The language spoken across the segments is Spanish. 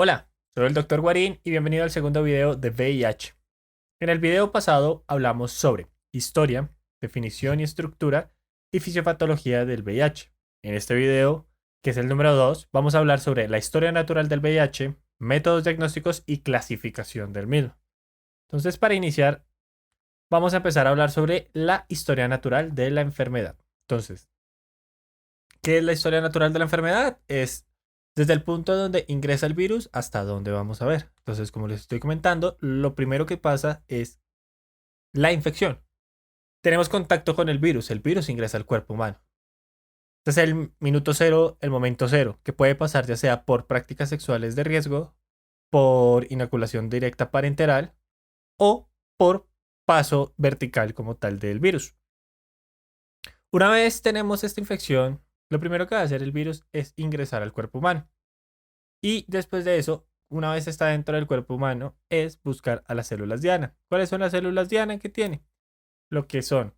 Hola, soy el Dr. Guarín y bienvenido al segundo video de VIH. En el video pasado hablamos sobre historia, definición y estructura y fisiopatología del VIH. En este video, que es el número 2, vamos a hablar sobre la historia natural del VIH, métodos diagnósticos y clasificación del mismo. Entonces, para iniciar, vamos a empezar a hablar sobre la historia natural de la enfermedad. Entonces, ¿qué es la historia natural de la enfermedad? Es desde el punto donde ingresa el virus hasta donde vamos a ver. Entonces, como les estoy comentando, lo primero que pasa es la infección. Tenemos contacto con el virus ingresa al cuerpo humano. Este es el minuto cero, el momento cero, que puede pasar ya sea por prácticas sexuales de riesgo, por inoculación directa parenteral o por paso vertical como tal del virus. Una vez tenemos esta infección, lo primero que va a hacer el virus es ingresar al cuerpo humano. Y después de eso, una vez está dentro del cuerpo humano, es buscar a las células diana. ¿Cuáles son las células diana que tiene? Lo que son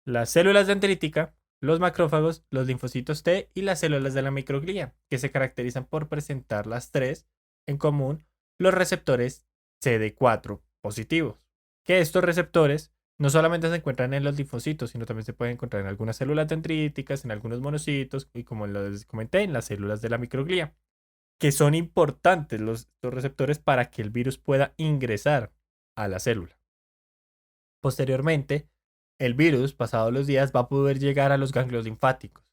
las células dendrítica, los macrófagos, los linfocitos T y las células de la microglía, que se caracterizan por presentar las tres en común, los receptores CD4 positivos. Que estos receptores no solamente se encuentran en los linfocitos, sino también se pueden encontrar en algunas células dendríticas, en algunos monocitos y como les comenté, en las células de la microglía, que son importantes los receptores para que el virus pueda ingresar a la célula. Posteriormente, el virus, pasados los días, va a poder llegar a los ganglios linfáticos.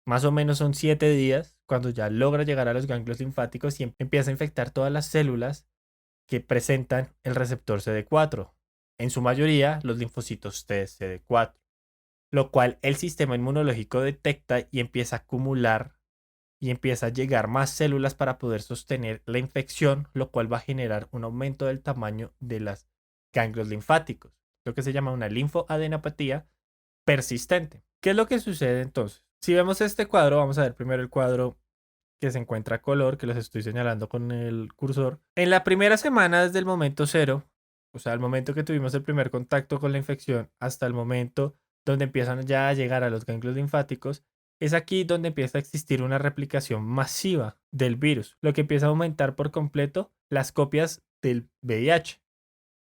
Más o menos son 7 días cuando ya logra llegar a los ganglios linfáticos y empieza a infectar todas las células que presentan el receptor CD4, en su mayoría los linfocitos T CD4, lo cual el sistema inmunológico detecta y empieza a acumular y empieza a llegar más células para poder sostener la infección, lo cual va a generar un aumento del tamaño de los ganglios linfáticos, lo que se llama una linfoadenopatía persistente. ¿Qué es lo que sucede entonces? Si vemos este cuadro, vamos a ver primero el cuadro que se encuentra a color, que los estoy señalando con el cursor. En la primera semana, desde el momento cero, o sea, el momento que tuvimos el primer contacto con la infección, hasta el momento donde empiezan ya a llegar a los ganglios linfáticos, es aquí donde empieza a existir una replicación masiva del virus, lo que empieza a aumentar por completo las copias del VIH.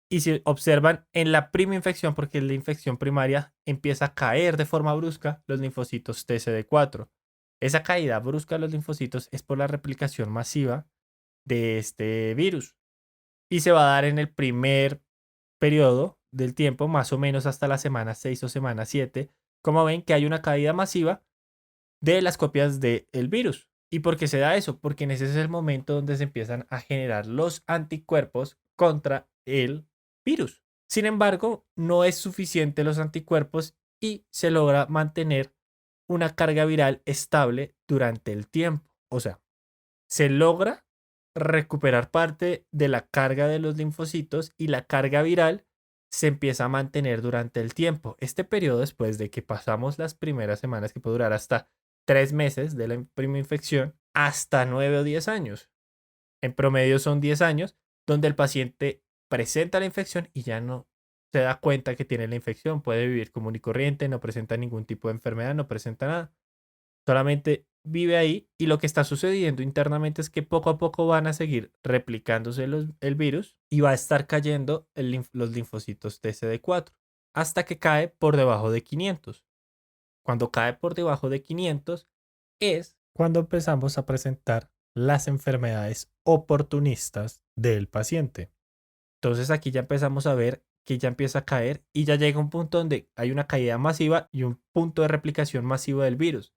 Y si observan en la prima infección, porque es la infección primaria, empieza a caer de forma brusca los linfocitos TCD4. Esa caída brusca de los linfocitos es por la replicación masiva de este virus. Y se va a dar en el primer periodo del tiempo, más o menos hasta la semana 6 o semana 7. Como ven que hay una caída masiva de las copias del virus. ¿Y por qué se da eso? Porque en ese es el momento donde se empiezan a generar los anticuerpos contra el virus. Sin embargo, no es suficiente los anticuerpos y se logra mantener una carga viral estable durante el tiempo. O sea, se logra recuperar parte de la carga de los linfocitos y la carga viral se empieza a mantener durante el tiempo. Este periodo, después de que pasamos las primeras semanas, que puede durar hasta 3 meses de la primera infección, hasta 9 o 10 años. En promedio son 10 años, donde el paciente presenta la infección y ya no se da cuenta que tiene la infección. Puede vivir común y corriente, no presenta ningún tipo de enfermedad, no presenta nada. Solamente vive ahí y lo que está sucediendo internamente es que poco a poco van a seguir replicándose el virus y va a estar cayendo los linfocitos TCD4 hasta que cae por debajo de 500. Cuando cae por debajo de 500 es cuando empezamos a presentar las enfermedades oportunistas del paciente. Entonces aquí ya empezamos a ver que ya empieza a caer y ya llega un punto donde hay una caída masiva y un punto de replicación masivo del virus.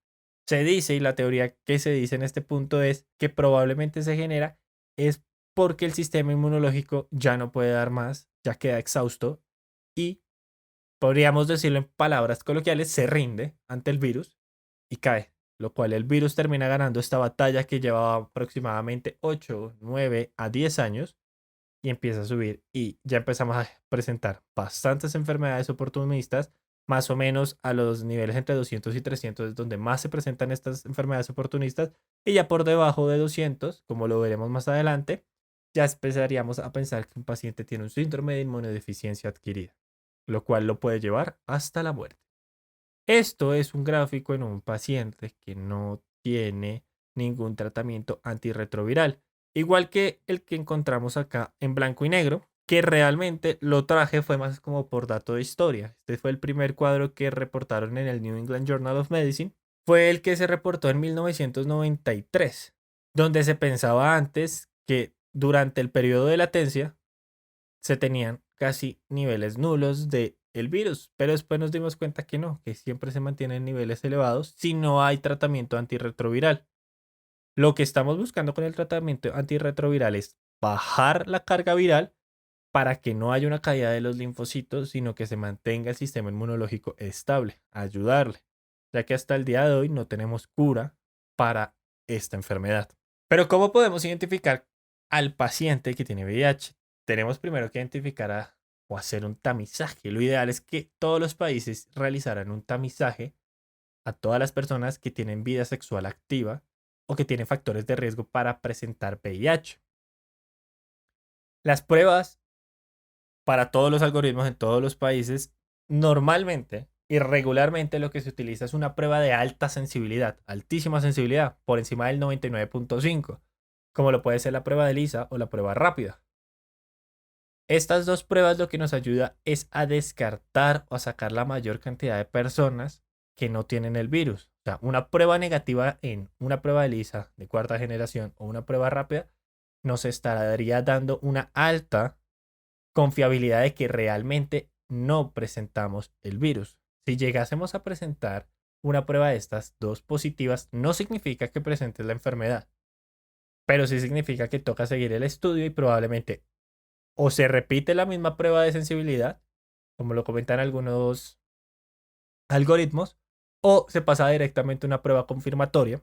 Se dice, y la teoría que se dice en este punto es que probablemente se genera es porque el sistema inmunológico ya no puede dar más, ya queda exhausto y podríamos decirlo en palabras coloquiales, se rinde ante el virus y cae, lo cual el virus termina ganando esta batalla que llevaba aproximadamente 8, 9 a 10 años y empieza a subir y ya empezamos a presentar bastantes enfermedades oportunistas, más o menos a los niveles entre 200 y 300 es donde más se presentan estas enfermedades oportunistas y ya por debajo de 200, como lo veremos más adelante, ya empezaríamos a pensar que un paciente tiene un síndrome de inmunodeficiencia adquirida, lo cual lo puede llevar hasta la muerte. Esto es un gráfico en un paciente que no tiene ningún tratamiento antirretroviral. Igual que el que encontramos acá en blanco y negro, que realmente lo traje fue más como por dato de historia. Este fue el primer cuadro que reportaron en el New England Journal of Medicine. Fue el que se reportó en 1993, donde se pensaba antes que durante el periodo de latencia se tenían casi niveles nulos de el virus, pero después nos dimos cuenta que no, que siempre se mantienen niveles elevados si no hay tratamiento antirretroviral. Lo que estamos buscando con el tratamiento antirretroviral es bajar la carga viral para que no haya una caída de los linfocitos, sino que se mantenga el sistema inmunológico estable, ayudarle, ya que hasta el día de hoy no tenemos cura para esta enfermedad. Pero ¿cómo podemos identificar al paciente que tiene VIH? Tenemos primero que identificar o hacer un tamizaje. Lo ideal es que todos los países realizaran un tamizaje a todas las personas que tienen vida sexual activa o que tienen factores de riesgo para presentar VIH. Las pruebas para todos los algoritmos en todos los países, normalmente y regularmente lo que se utiliza es una prueba de alta sensibilidad, altísima sensibilidad, por encima del 99.5, como lo puede ser la prueba de ELISA o la prueba rápida. Estas dos pruebas lo que nos ayuda es a descartar o a sacar la mayor cantidad de personas que no tienen el virus. O sea, una prueba negativa en una prueba de ELISA de cuarta generación o una prueba rápida nos estaría dando una alta confiabilidad de que realmente no presentamos el virus. Si llegásemos a presentar una prueba de estas dos positivas, no significa que presentes la enfermedad, pero sí significa que toca seguir el estudio y probablemente o se repite la misma prueba de sensibilidad, como lo comentan algunos algoritmos, o se pasa directamente a una prueba confirmatoria,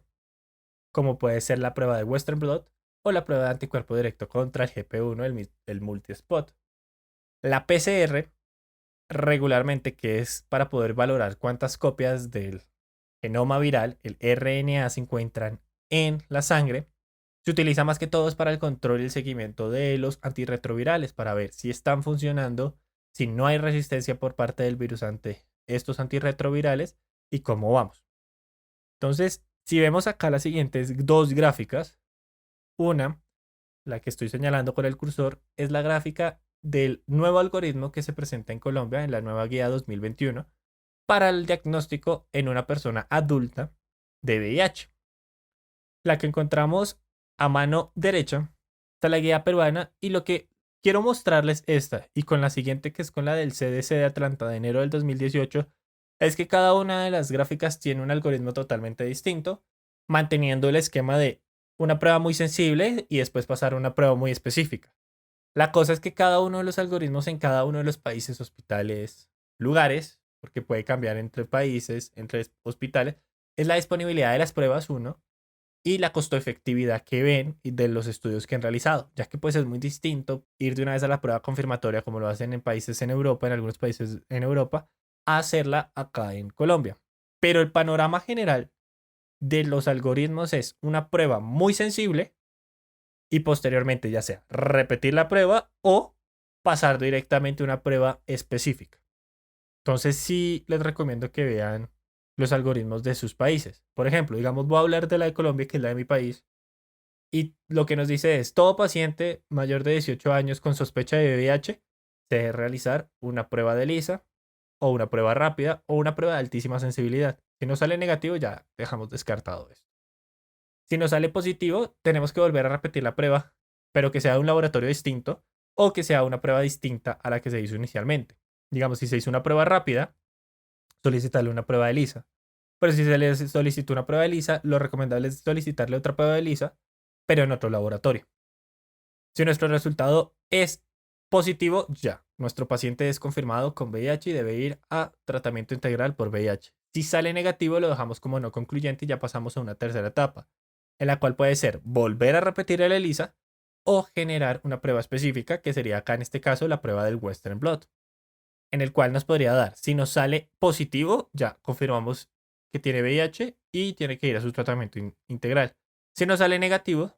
como puede ser la prueba de Western Blot o la prueba de anticuerpo directo contra el GP1, el multispot. La PCR regularmente, que es para poder valorar cuántas copias del genoma viral, el RNA, se encuentran en la sangre, se utiliza más que todo para el control y el seguimiento de los antirretrovirales, para ver si están funcionando, si no hay resistencia por parte del virus ante estos antirretrovirales y cómo vamos. Entonces, si vemos acá las siguientes dos gráficas, una, la que estoy señalando con el cursor, es la gráfica del nuevo algoritmo que se presenta en Colombia en la nueva guía 2021 para el diagnóstico en una persona adulta de VIH. La que encontramos a mano derecha está la guía peruana y lo que quiero mostrarles esta y con la siguiente que es con la del CDC de Atlanta de enero del 2018 es que cada una de las gráficas tiene un algoritmo totalmente distinto, manteniendo el esquema de una prueba muy sensible y después pasar a una prueba muy específica. La cosa es que cada uno de los algoritmos en cada uno de los países, hospitales, lugares, porque puede cambiar entre países, entre hospitales, es la disponibilidad de las pruebas, uno, y la costo-efectividad que ven de los estudios que han realizado, ya que pues es muy distinto ir de una vez a la prueba confirmatoria como lo hacen en países en Europa, en algunos países en Europa, a hacerla acá en Colombia. Pero el panorama general de los algoritmos es una prueba muy sensible y posteriormente ya sea repetir la prueba o pasar directamente a una prueba específica. Entonces sí les recomiendo que vean los algoritmos de sus países. Por ejemplo, digamos, voy a hablar de la de Colombia, que es la de mi país, y lo que nos dice es, todo paciente mayor de 18 años con sospecha de VIH se debe realizar una prueba de ELISA o una prueba rápida o una prueba de altísima sensibilidad. Si no sale negativo, ya dejamos descartado esto. Si nos sale positivo, tenemos que volver a repetir la prueba, pero que sea de un laboratorio distinto o que sea una prueba distinta a la que se hizo inicialmente. Digamos, si se hizo una prueba rápida, solicitarle una prueba de ELISA. Pero si se le solicita una prueba de ELISA, lo recomendable es solicitarle otra prueba de ELISA, pero en otro laboratorio. Si nuestro resultado es positivo, ya, nuestro paciente es confirmado con VIH y debe ir a tratamiento integral por VIH. Si sale negativo, lo dejamos como no concluyente y ya pasamos a una tercera etapa, en la cual puede ser volver a repetir el ELISA o generar una prueba específica, que sería acá en este caso la prueba del Western Blot, en el cual nos podría dar, si nos sale positivo, ya confirmamos que tiene VIH y tiene que ir a su tratamiento integral. Si nos sale negativo,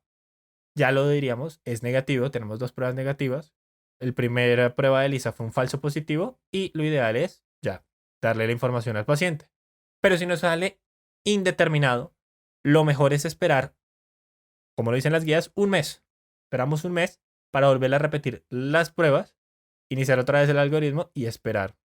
ya lo diríamos, es negativo, tenemos dos pruebas negativas. El primera prueba de ELISA fue un falso positivo y lo ideal es ya darle la información al paciente. Pero si nos sale indeterminado, lo mejor es esperar, como lo dicen las guías, un mes Esperamos un mes para volver a repetir las pruebas, iniciar otra vez el algoritmo y esperar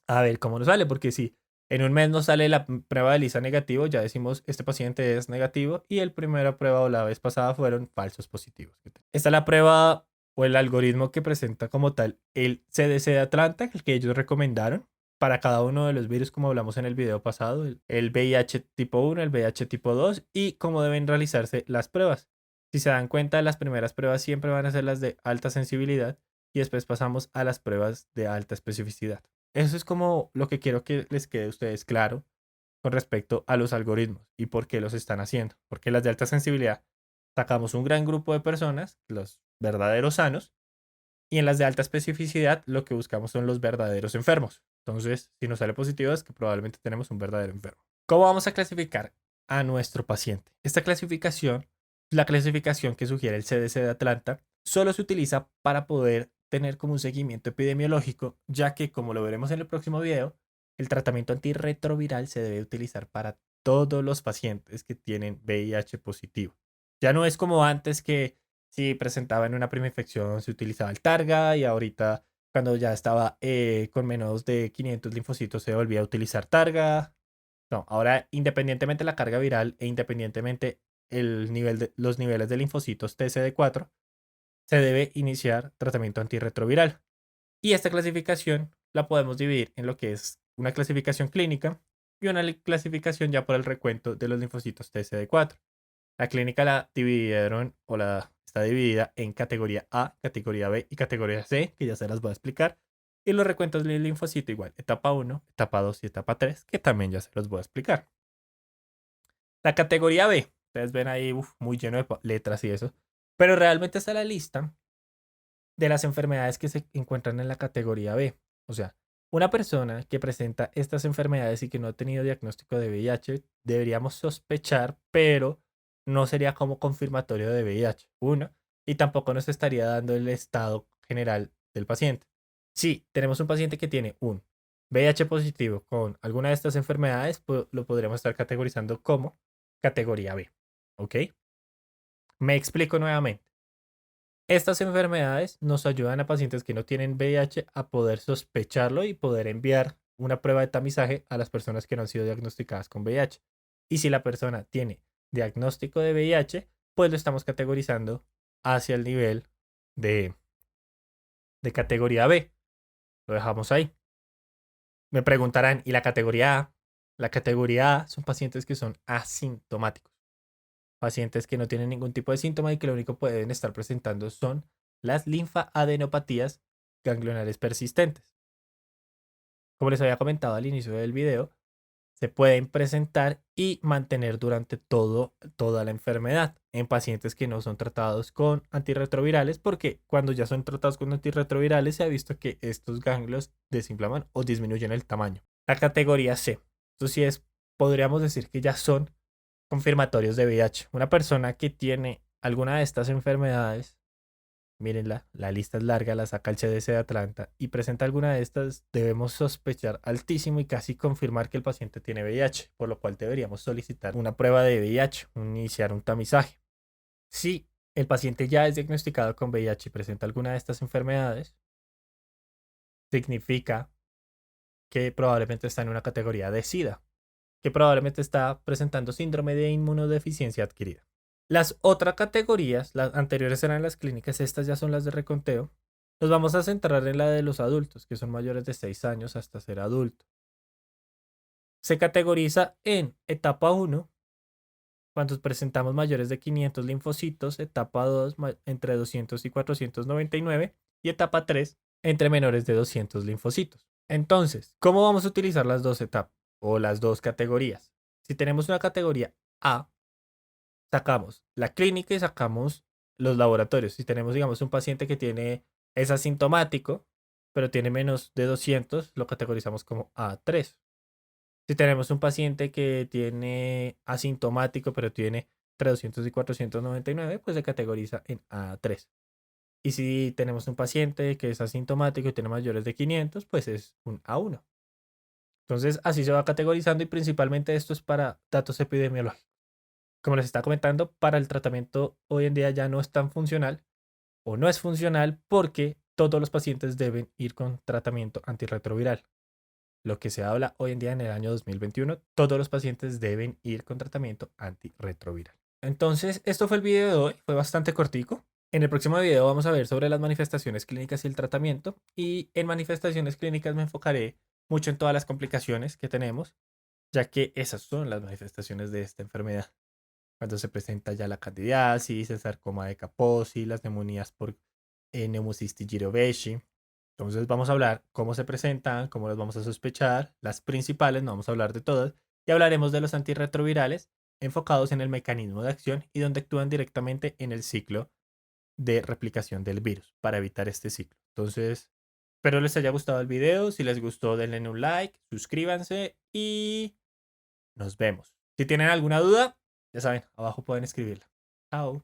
a ver cómo nos sale, porque si en un mes nos sale la prueba de lisa negativo, ya decimos este paciente es negativo y el primera prueba o la vez pasada fueron falsos positivos. Esta es la prueba o el algoritmo que presenta como tal el CDC de Atlanta, el que ellos recomendaron para cada uno de los virus, como hablamos en el video pasado, el VIH tipo 1, el VIH tipo 2 y cómo deben realizarse las pruebas. Si se dan cuenta, las primeras pruebas siempre van a ser las de alta sensibilidad y después pasamos a las pruebas de alta especificidad. Eso es como lo que quiero que les quede a ustedes claro con respecto a los algoritmos y por qué los están haciendo. Porque las de alta sensibilidad sacamos un gran grupo de personas, los verdaderos sanos, y en las de alta especificidad lo que buscamos son los verdaderos enfermos. Entonces, si nos sale positivo es que probablemente tenemos un verdadero enfermo. ¿Cómo vamos a clasificar a nuestro paciente? Esta clasificación, la clasificación que sugiere el CDC de Atlanta, solo se utiliza para poder tener como un seguimiento epidemiológico, ya que, como lo veremos en el próximo video, el tratamiento antirretroviral se debe utilizar para todos los pacientes que tienen VIH positivo. Ya no es como antes que si presentaban una primera infección se utilizaba el Targa y ahorita cuando ya estaba con menos de 500 linfocitos se volvía a utilizar Targa. No, ahora independientemente de la carga viral e independientemente los niveles de linfocitos TCD4, se debe iniciar tratamiento antirretroviral. Y esta clasificación la podemos dividir en lo que es una clasificación clínica y una clasificación ya por el recuento de los linfocitos TCD4. La clínica la dividieron o la está dividida en categoría A, categoría B y categoría C, que ya se las voy a explicar. Y los recuentos del linfocito igual, etapa 1, etapa 2 y etapa 3, que también ya se los voy a explicar. La categoría B, ustedes ven ahí muy lleno de letras y eso, pero realmente está la lista de las enfermedades que se encuentran en la categoría B. O sea, una persona que presenta estas enfermedades y que no ha tenido diagnóstico de VIH, deberíamos sospechar, pero no sería como confirmatorio de VIH, uno, y tampoco nos estaría dando el estado general del paciente. Si tenemos un paciente que tiene un VIH positivo con alguna de estas enfermedades, pues lo podríamos estar categorizando como categoría B. ¿Ok? Me explico nuevamente. Estas enfermedades nos ayudan a pacientes que no tienen VIH a poder sospecharlo y poder enviar una prueba de tamizaje a las personas que no han sido diagnosticadas con VIH. Y si la persona tiene diagnóstico de VIH, pues lo estamos categorizando hacia el nivel de, de categoría B. Lo dejamos ahí. Me preguntarán, ¿y la categoría A? La categoría A son pacientes que son asintomáticos. Pacientes que no tienen ningún tipo de síntoma y que lo único que pueden estar presentando son las linfaadenopatías ganglionares persistentes. Como les había comentado al inicio del video, se pueden presentar y mantener durante toda la enfermedad en pacientes que no son tratados con antirretrovirales, porque cuando ya son tratados con antirretrovirales se ha visto que estos ganglios desinflaman o disminuyen el tamaño. La categoría C, esto sí es, podríamos decir que ya son confirmatorios de VIH. Una persona que tiene alguna de estas enfermedades, mírenla, la lista es larga, la saca el CDC de Atlanta y presenta alguna de estas, debemos sospechar altísimo y casi confirmar que el paciente tiene VIH, por lo cual deberíamos solicitar una prueba de VIH, iniciar un tamizaje. Si el paciente ya es diagnosticado con VIH y presenta alguna de estas enfermedades, significa que probablemente está en una categoría de SIDA, que probablemente está presentando síndrome de inmunodeficiencia adquirida. Las otras categorías, las anteriores eran las clínicas, estas ya son las de reconteo. Nos vamos a centrar en la de los adultos, que son mayores de 6 años hasta ser adulto. Se categoriza en etapa 1, cuando presentamos mayores de 500 linfocitos, etapa 2, entre 200 y 499, y etapa 3, entre menores de 200 linfocitos. Entonces, ¿cómo vamos a utilizar las dos etapas o las dos categorías? Si tenemos una categoría A, sacamos la clínica y sacamos los laboratorios. Si tenemos, digamos, un paciente que es asintomático, pero tiene menos de 200, lo categorizamos como A3. Si tenemos un paciente que tiene asintomático, pero tiene entre 200 y 499, pues se categoriza en A3. Y si tenemos un paciente que es asintomático y tiene mayores de 500, pues es un A1. Entonces, así se va categorizando y principalmente esto es para datos epidemiológicos. Como les estaba comentando, para el tratamiento hoy en día ya no es tan funcional o no es funcional porque todos los pacientes deben ir con tratamiento antirretroviral. Lo que se habla hoy en día en el año 2021, todos los pacientes deben ir con tratamiento antirretroviral. Entonces, esto fue el video de hoy, fue bastante cortico. En el próximo video vamos a ver sobre las manifestaciones clínicas y el tratamiento. Y en manifestaciones clínicas me enfocaré mucho en todas las complicaciones que tenemos, ya que esas son las manifestaciones de esta enfermedad. Cuando se presenta ya la candidiasis, el sarcoma de Kaposi, las neumonías por neumocistis jirovecii. Entonces vamos a hablar cómo se presentan, cómo las vamos a sospechar, las principales, no vamos a hablar de todas, y hablaremos de los antirretrovirales enfocados en el mecanismo de acción y donde actúan directamente en el ciclo de replicación del virus para evitar este ciclo. Entonces, espero les haya gustado el video. Si les gustó, denle un like, suscríbanse y nos vemos. Si tienen alguna duda, ya saben, abajo pueden escribirla. Chao.